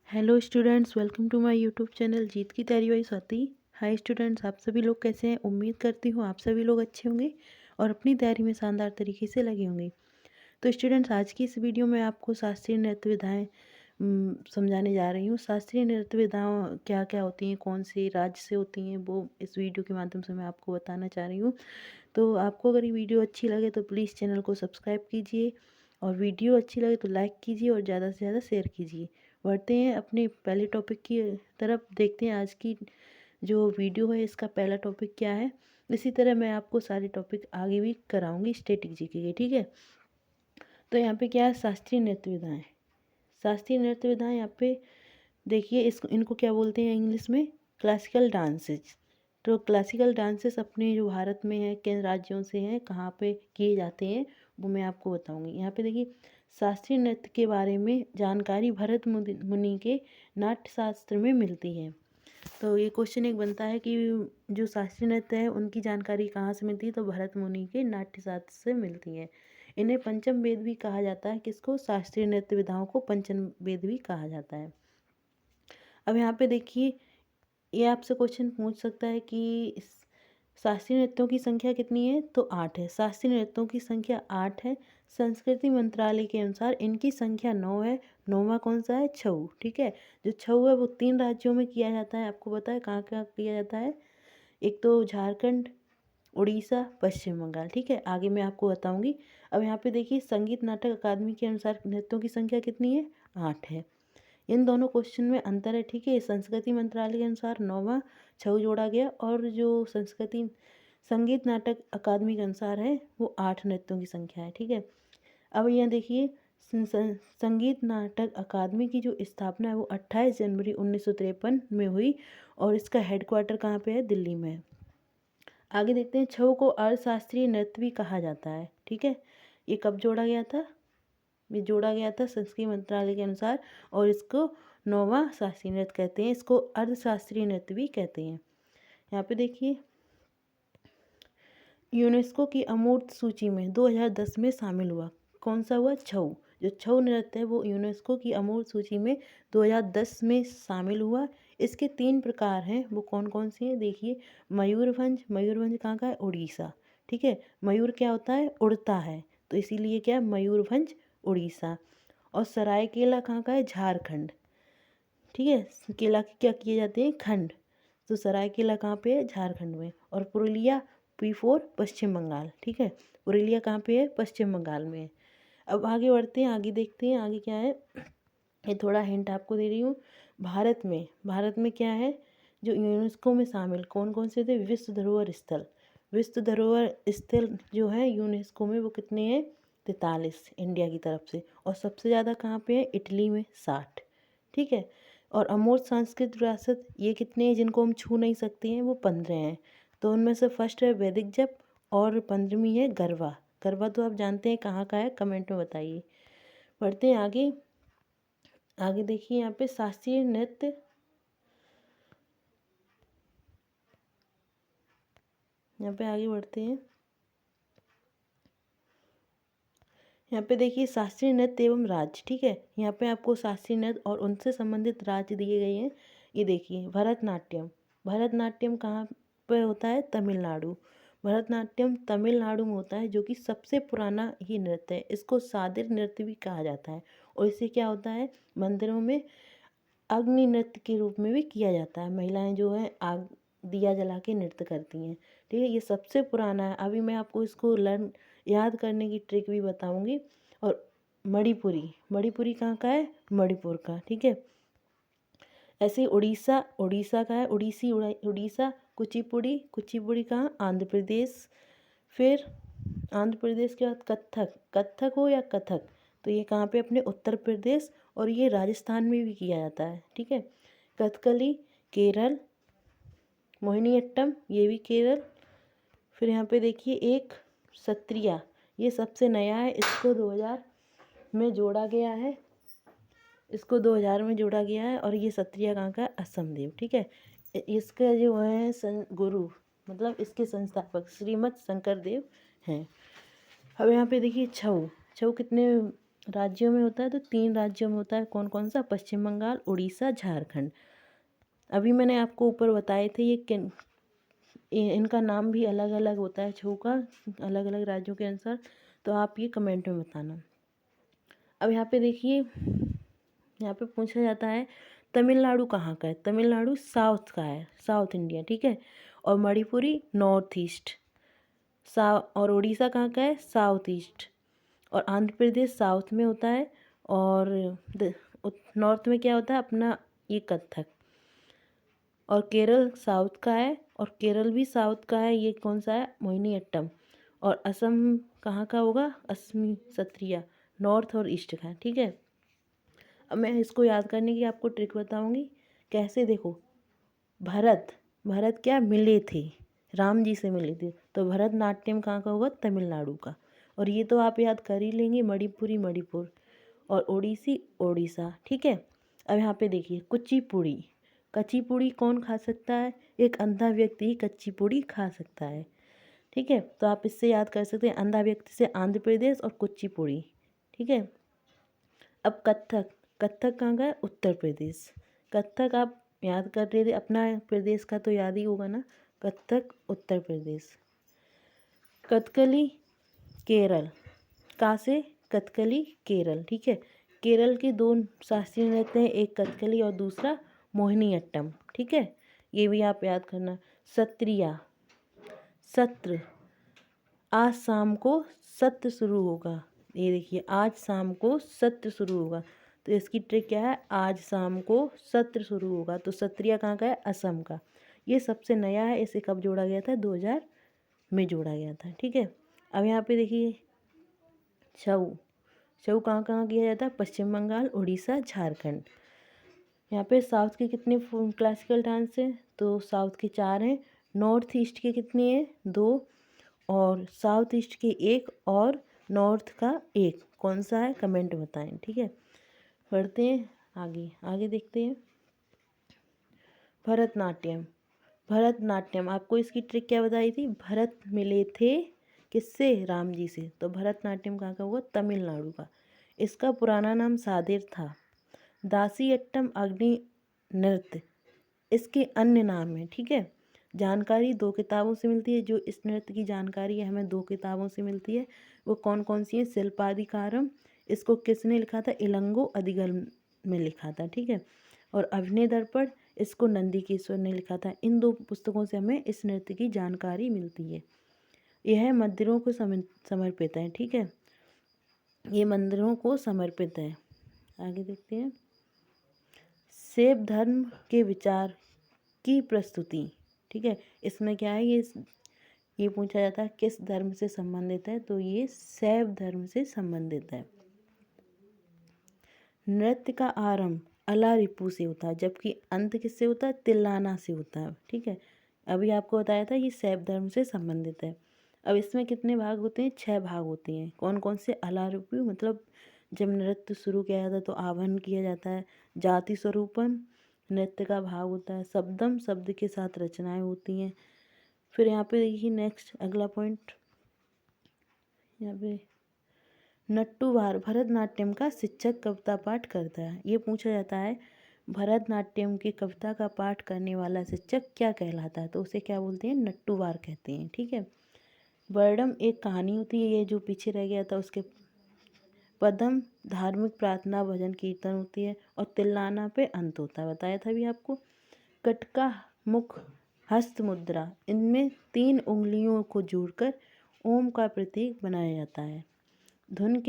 Hello students, welcome to my YouTube channel जीत की तैयारी बाई स्वाति। हाय स्टूडेंट्स, आप सभी लोग कैसे हैं? उम्मीद करती हूँ आप सभी लोग अच्छे होंगे और अपनी तैयारी में शानदार तरीके से लगे होंगे। तो स्टूडेंट्स, आज की इस वीडियो में आपको शास्त्रीय नृत्य विधाएँ समझाने जा रही हूँ। शास्त्रीय नृत्य विधाएँ क्या क्या होती हैं, कौन से राज्य से होती हैं, वो इस वीडियो के माध्यम से मैं आपको बताना चाह रही हूँ। तो आपको अगर ये वीडियो अच्छी लगे तो प्लीज़ चैनल को सब्सक्राइब कीजिए और वीडियो अच्छी लगे तो लाइक कीजिए और ज़्यादा से ज़्यादा शेयर कीजिए। बढ़ते हैं अपने पहले टॉपिक की तरफ, देखते हैं आज की जो वीडियो है इसका पहला टॉपिक क्या है। इसी तरह मैं आपको सारे टॉपिक आगे भी कराऊंगी स्टैटिक जीके के, ठीक है। तो यहाँ पे क्या है, शास्त्रीय नृत्य विधाएँ। शास्त्रीय नृत्य विधाएँ यहाँ पे देखिए, इनको क्या बोलते हैं इंग्लिश में, क्लासिकल डांसेज। तो क्लासिकल डांसेस अपने जो भारत में है, किन राज्यों से हैं, कहाँ पे किए जाते हैं, वो मैं आपको बताऊंगी। यहाँ पे देखिए, शास्त्रीय नृत्य के बारे में जानकारी भरत मुनि के नाट्य शास्त्र में मिलती है। तो ये क्वेश्चन एक बनता है कि जो शास्त्रीय नृत्य है उनकी जानकारी कहाँ से मिलती है, तो भरत मुनि के नाट्य शास्त्र से मिलती है। इन्हें पंचम वेद भी कहा जाता है। किसको? शास्त्रीय नृत्य विधाओं को पंचम वेद भी कहा जाता है। अब यहाँ पे देखिए, ये आपसे क्वेश्चन पूछ सकता है कि शास्त्रीय नृत्यों की संख्या कितनी है, तो 8 है। शास्त्रीय नृत्यों की संख्या 8 है। संस्कृति मंत्रालय के अनुसार इनकी संख्या 9 है। 9वां कौन सा है? छऊ, ठीक है। जो छऊ है वो 3 राज्यों में किया जाता है। आपको पता है कहाँ कहाँ किया जाता है? एक तो झारखंड, उड़ीसा, पश्चिम बंगाल, ठीक है। आगे मैं आपको बताऊंगी। अब यहाँ पे देखिए, संगीत नाटक अकादमी के अनुसार नृत्यों की संख्या कितनी है? 8 है। इन दोनों क्वेश्चन में अंतर है, ठीक है। संस्कृति मंत्रालय के अनुसार 9वां छऊ जोड़ा गया और जो संगीत नाटक अकादमी के अनुसार है वो 8 नृत्यों की संख्या है, ठीक है। अब यहाँ देखिए, संगीत नाटक अकादमी की जो स्थापना है वो 28 जनवरी 1953 में हुई और इसका हेडक्वार्टर कहाँ पे है? दिल्ली में है। आगे देखते हैं, छऊ को अर्थशास्त्रीय नृत्य भी कहा जाता है, ठीक है। ये कब जोड़ा गया था? ये जोड़ा गया था संस्कृति मंत्रालय के अनुसार और इसको 9वां शास्त्रीय नृत्य कहते हैं। इसको अर्धशास्त्रीय नृत्य भी कहते हैं। यहाँ पे देखिए, यूनेस्को की अमूर्त सूची में 2010 में शामिल हुआ। कौन सा हुआ? छऊ। जो छऊ नृत्य है वो यूनेस्को की अमूर्त सूची में 2010 में शामिल हुआ। इसके 3 प्रकार हैं, वो कौन कौन से हैं देखिए। मयूरभंज, मयूरभंज कहाँ का है? उड़ीसा, ठीक है। मयूर क्या होता है? उड़ता है, तो इसीलिए क्या है? मयूरभंज, उड़ीसा। और सरायकेला कहाँ का है? झारखंड, ठीक है। केला के क्या किए जाते हैं? खंड। तो सरायकेला कहाँ पे है? झारखंड में। और पुरुलिया P4 पश्चिम बंगाल, ठीक है। पुरुलिया कहाँ पे है? पश्चिम बंगाल में है। अब आगे बढ़ते हैं, आगे देखते हैं आगे क्या है। ये थोड़ा हिंट आपको दे रही हूँ। भारत में क्या है जो यूनेस्को में शामिल, कौन कौन से थे? विश्व धरोहर स्थल। विश्व धरोहर स्थल जो है यूनेस्को में वो कितने हैं? 43 इंडिया की तरफ से। और सबसे ज़्यादा कहाँ पे है? इटली में 60, ठीक है। और अमूर्त सांस्कृतिक विरासत ये कितने हैं जिनको हम छू नहीं सकते हैं? वो 15 हैं। तो उनमें से फर्स्ट है वैदिक जप और 15वीं है गरबा। गरबा तो आप जानते हैं कहाँ का है, कमेंट में बताइए। बढ़ते हैं आगे। आगे देखिए, यहाँ पे शास्त्रीय नृत्य, यहाँ पे आगे बढ़ते हैं। यहाँ पे देखिए, शास्त्रीय नृत्य एवं राज्य, ठीक है। यहाँ पे आपको शास्त्रीय नृत्य और उनसे संबंधित राज्य दिए गए हैं। ये देखिए, भरतनाट्यम। भरतनाट्यम कहाँ पे होता है? तमिलनाडु। भरतनाट्यम तमिलनाडु में होता है, जो कि सबसे पुराना ही नृत्य है। इसको सादिर नृत्य भी कहा जाता है। और इससे क्या होता है? मंदिरों में अग्नि नृत्य के रूप में भी किया जाता है। महिलाएं जो है आग दिया जला के नृत्य करती हैं, ठीक है। ये सबसे पुराना है। अभी मैं आपको इसको याद करने की ट्रिक भी बताऊंगी। और मणिपुरी, मणिपुरी कहाँ का है? मणिपुर का, ठीक है। ऐसे ही उड़ीसा, उड़ीसा का है उड़ीसा। कुचिपुड़ी, कुचिपुड़ी कहाँ? आंध्र प्रदेश। फिर आंध्र प्रदेश के बाद कत्थक, कत्थक हो या कथक, तो ये कहाँ पे? अपने उत्तर प्रदेश। और ये राजस्थान में भी किया जाता है, ठीक है। कथकली केरल। मोहिनीअट्टम ये भी केरल। फिर यहाँ पे देखिए एक सत्रिया, ये सबसे नया है। इसको 2000 में जोड़ा गया है। इसको 2000 में जोड़ा गया है। और ये सत्रिया कहाँ का? असम देव, ठीक है। इसका जो है गुरु, मतलब इसके संस्थापक श्रीमद शंकर देव हैं। अब यहाँ पे देखिए छऊ, छऊ कितने राज्यों में होता है तो 3 राज्यों में होता है। कौन कौन सा? पश्चिम बंगाल, उड़ीसा, झारखंड। अभी मैंने आपको ऊपर बताए थे इनका नाम भी अलग अलग होता है, छऊ का, अलग अलग राज्यों के अनुसार। तो आप ये कमेंट में बताना। अब यहाँ पे देखिए, यहाँ पे पूछा जाता है तमिलनाडु कहाँ का है? तमिलनाडु साउथ का है, साउथ इंडिया, ठीक है। और मणिपुरी नॉर्थ ईस्ट, और उड़ीसा कहाँ का है? South east. और आंध्र प्रदेश साउथ में होता है। और नॉर्थ में क्या होता है अपना? ये कथक। और केरल साउथ का है, और केरल भी साउथ का है। ये कौन सा है? मोहिनीअट्टम। और असम कहाँ का होगा? असमी सत्रिया, नॉर्थ और ईस्ट का, ठीक है। अब मैं इसको याद करने की आपको ट्रिक बताऊंगी। कैसे? देखो, भरत भरत क्या मिले थे? राम जी से मिले थे। तो भरतनाट्यम कहाँ का होगा? तमिलनाडु का। और ये तो आप याद कर ही लेंगे, मणिपुरी मणिपुर, और ओडिसी ओडिशा, ठीक है। अब यहाँ पे देखिए कुचिपुड़ी। कच्ची कौन खा सकता है? एक अंधा व्यक्ति ही कच्ची पूड़ी खा सकता है, ठीक है। तो आप इससे याद कर सकते हैं, अंधा व्यक्ति से आंध्र प्रदेश और कुचिपुड़ी, ठीक है। अब कथक। कथक कहाँ का है? उत्तर प्रदेश। कथक आप याद कर रहे थे, अपना प्रदेश का तो याद ही होगा ना। कथक उत्तर प्रदेश। कथकली केरल। कहाँ से? कथकली केरल, ठीक है। केरल के 2 शास्त्रीय नृत्य हैं, एक कथकली और दूसरा मोहिनीअट्टम, ठीक है। ये भी आप याद करना। सत्रिया, सत्र, आज शाम को सत्र शुरू होगा। ये देखिए, आज शाम को सत्र शुरू होगा। तो इसकी ट्रिक क्या है? आज शाम को सत्र शुरू होगा। तो सत्रिया कहाँ का है? असम का। ये सबसे नया है। इसे कब जोड़ा गया था? 2000 में जोड़ा गया था, ठीक है। अब यहाँ पे देखिए छऊ। छऊ कहाँ कहाँ किया जाता है? पश्चिम बंगाल, उड़ीसा, झारखंड। यहाँ पे साउथ के कितने क्लासिकल डांस हैं? तो साउथ के 4 हैं। नॉर्थ ईस्ट के कितने हैं? 2। और साउथ ईस्ट के 1 और नॉर्थ का 1। कौन सा है? कमेंट बताएं, ठीक है। पढ़ते हैं आगे, आगे देखते हैं। भरतनाट्यम। भरतनाट्यम आपको इसकी ट्रिक क्या बताई थी? भरत मिले थे किससे? राम जी से। तो भरतनाट्यम कहाँ का हुआ? तमिलनाडु का। इसका पुराना नाम सादिर था। दासीअट्टम अग्नि नृत्य इसके अन्य नाम है, ठीक है। जानकारी 2 किताबों से मिलती है। जो इस नृत्य की जानकारी है हमें 2 किताबों से मिलती है। वो कौन कौन सी है? शिल्पाधिकारम, इसको किसने लिखा था? इलंगो अधिगल में लिखा था, ठीक है। और अभिनय दर्पण, इसको नंदीकेश्वर ने लिखा था। इन 2 पुस्तकों से हमें इस नृत्य की जानकारी मिलती है। यह मंदिरों को समर्पित है, ठीक है। ये मंदिरों को समर्पित है। आगे देखते हैं। शैव धर्म के विचार की प्रस्तुति, ठीक है। इसमें क्या है? ये पूछा जाता है किस धर्म से संबंधित है? तो ये शैव धर्म से संबंधित है। नृत्य का आरंभ अला रिपू से होता है, जबकि अंत किससे होता है? तिल्लाना से होता है, ठीक है। अभी आपको बताया था ये शैव धर्म से संबंधित है। अब इसमें कितने भाग होते हैं? 6 भाग होते हैं। कौन कौन से? अला रिपू मतलब जब नृत्य शुरू किया जाता है तो आह्वान किया जाता है। जाति स्वरूपम नृत्य का भाग होता है। शब्दम शब्द के साथ रचनाएं होती हैं। फिर यहाँ पे देखिए नेक्स्ट अगला पॉइंट, यहाँ पे नट्टूवार भरतनाट्यम का शिक्षक कविता पाठ करता है। ये पूछा जाता है भरतनाट्यम की कविता का पाठ करने वाला शिक्षक क्या कहलाता है? तो उसे क्या बोलते हैं? नट्टूवार कहते हैं, ठीक है। वर्णम एक कहानी होती है, ये जो पीछे रह गया था उसके। पदम धार्मिक प्रार्थना भजन कीर्तन होती है। और तिल्लाना पे अंत होता है, बताया था अभी आपको। कटका मुख हस्त मुद्रा, इनमें 3 उंगलियों को जोड़कर ओम का प्रतीक बनाया जाता है। धुन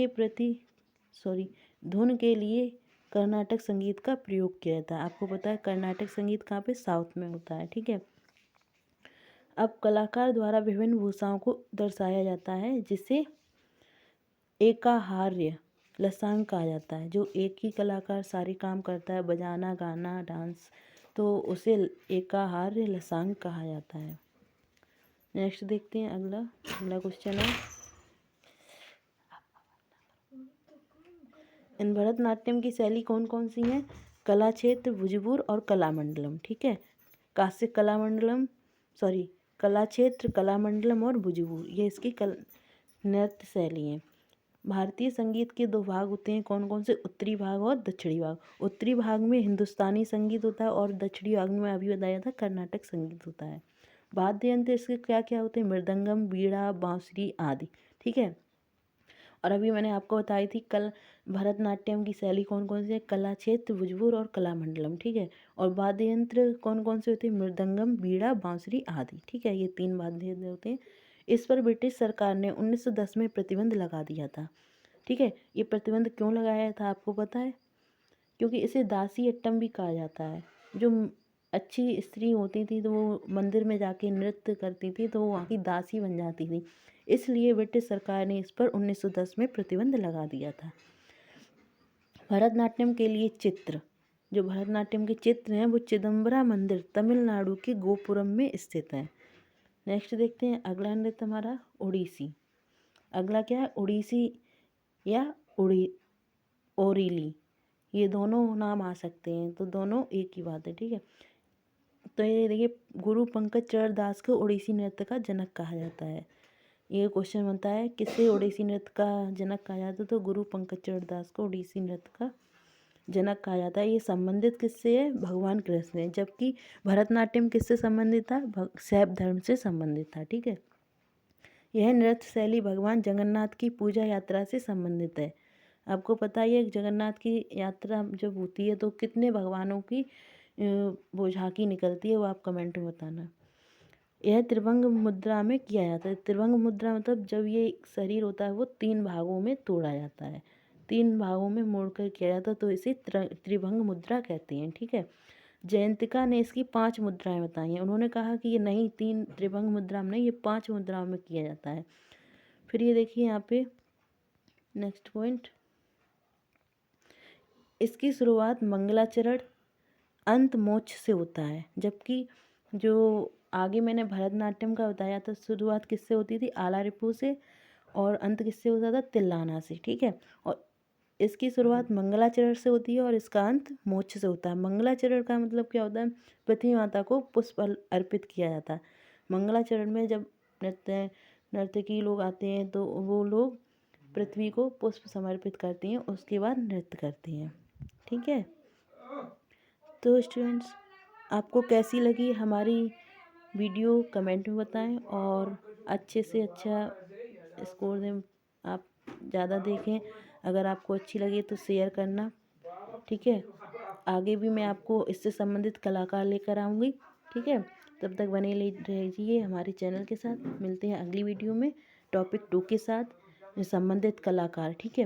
के लिए कर्नाटक संगीत का प्रयोग किया जाता है। आपको पता है कर्नाटक संगीत कहाँ पे? साउथ में होता है, ठीक है। अब कलाकार द्वारा विभिन्न भूषाओं को दर्शाया जाता है, जिसे एकाहार्य लसांग कहा जाता है। जो एक ही कलाकार सारे काम करता है, बजाना, गाना, डांस, तो उसे एकाहार्य लसांग कहा जाता है। नेक्स्ट देखते हैं अगला क्वेश्चन है। इन भरतनाट्यम की शैली कौन कौन सी हैं? कला क्षेत्र, भुजपुर और कलामंडलम, ठीक है। काशिक कलामंडलम, कला क्षेत्र, कलामंडलम और भुजपुर, ये इसकी नृत्य शैली है। भारतीय संगीत के दो भाग होते हैं, कौन कौन से? उत्तरी भाग और दक्षिणी भाग। उत्तरी भाग में हिंदुस्तानी संगीत होता है और दक्षिणी भाग में अभी बताया था कर्नाटक संगीत होता है। वाद्य यंत्र इसके क्या क्या होते हैं? मृदंगम, बीड़ा, बांसुरी आदि। ठीक है। और अभी मैंने आपको बताई थी कल भरतनाट्यम की शैली कौन कौन सी है? कला क्षेत्र, भुजपुर और कलामंडलम। ठीक है। और वाद्य यंत्र कौन कौन से होते हैं? मृदंगम, बीड़ा, बांसुरी आदि। ठीक है, ये 3 वाद्य यंत्र होते हैं। इस पर ब्रिटिश सरकार ने 1910 में प्रतिबंध लगा दिया था। ठीक है। ये प्रतिबंध क्यों लगाया था आपको पता है? क्योंकि इसे दासी अट्टम भी कहा जाता है। जो अच्छी स्त्री होती थी तो वो मंदिर में जाके नृत्य करती थी तो वो वहाँ की दासी बन जाती थी। इसलिए ब्रिटिश सरकार ने इस पर 1910 में प्रतिबंध लगा दिया था। भरतनाट्यम के लिए चित्र, जो भरतनाट्यम के चित्र हैं वो चिदम्बरा मंदिर तमिलनाडु के गोपुरम में स्थित है। नेक्स्ट देखते हैं अगला नृत्य हमारा ओडिसी। अगला क्या है? ओडिसी या ओरिली, ये दोनों नाम आ सकते हैं, तो दोनों एक ही बात है। ठीक है। तो ये देखिए, गुरु पंकज चरण दास को ओडिसी नृत्य का जनक कहा जाता है। ये क्वेश्चन बनता है किसे ओडिसी नृत्य का जनक कहा जाता है? तो गुरु पंकज चरण दास को ओडिसी नृत्य का जनक कहा जाता है। ये संबंधित किससे है? भगवान कृष्ण से। जबकि भरतनाट्यम किससे संबंधित था? शैव धर्म से संबंधित था। ठीक है। यह नृत्य शैली भगवान जगन्नाथ की पूजा यात्रा से संबंधित है। आपको पता ही है जगन्नाथ की यात्रा जब होती है तो कितने भगवानों की वो झांकी निकलती है, वो आप कमेंट में बताना। यह त्रिभंग मुद्रा में किया जाता है। त्रिभंग मुद्रा मतलब जब ये शरीर होता है वो 3 भागों में तोड़ा जाता है, 3 भागों में मोड़कर किया जाता है, तो इसे त्रिभंग मुद्रा कहते हैं। ठीक है। जयंतिका ने इसकी 5 मुद्राएं बताई हैं। उन्होंने कहा कि ये नहीं 3 त्रिभंग मुद्रा में नहीं, ये 5 मुद्राओं में किया जाता है। फिर ये देखिए यहाँ पे नेक्स्ट पॉइंट, इसकी शुरुआत मंगलाचरण अंत मोक्ष से होता है। जबकि जो आगे मैंने भरतनाट्यम का बताया था शुरुआत किससे होती थी? आला रिपु से, और अंत किससे होता था? तिल्लाना से। ठीक है। और इसकी शुरुआत मंगलाचरण से होती है और इसका अंत मोक्ष से होता है। मंगलाचरण का मतलब क्या होता है? पृथ्वी माता को पुष्प अर्पित किया जाता है। मंगलाचरण में जब नर्तकी लोग आते हैं तो वो लोग पृथ्वी को पुष्प समर्पित करती हैं, उसके बाद नृत्य करती हैं। ठीक है। तो स्टूडेंट्स, आपको कैसी लगी हमारी वीडियो कमेंट में बताएं और अच्छे से अच्छा स्कोर दें। आप ज़्यादा देखें, अगर आपको अच्छी लगी तो शेयर करना। ठीक है। आगे भी मैं आपको इससे संबंधित कलाकार लेकर आऊँगी। ठीक है। तब तक बने रहिए हमारे चैनल के साथ। मिलते हैं अगली वीडियो में टॉपिक 2 के साथ, संबंधित कलाकार। ठीक है।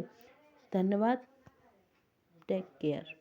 धन्यवाद। Take care.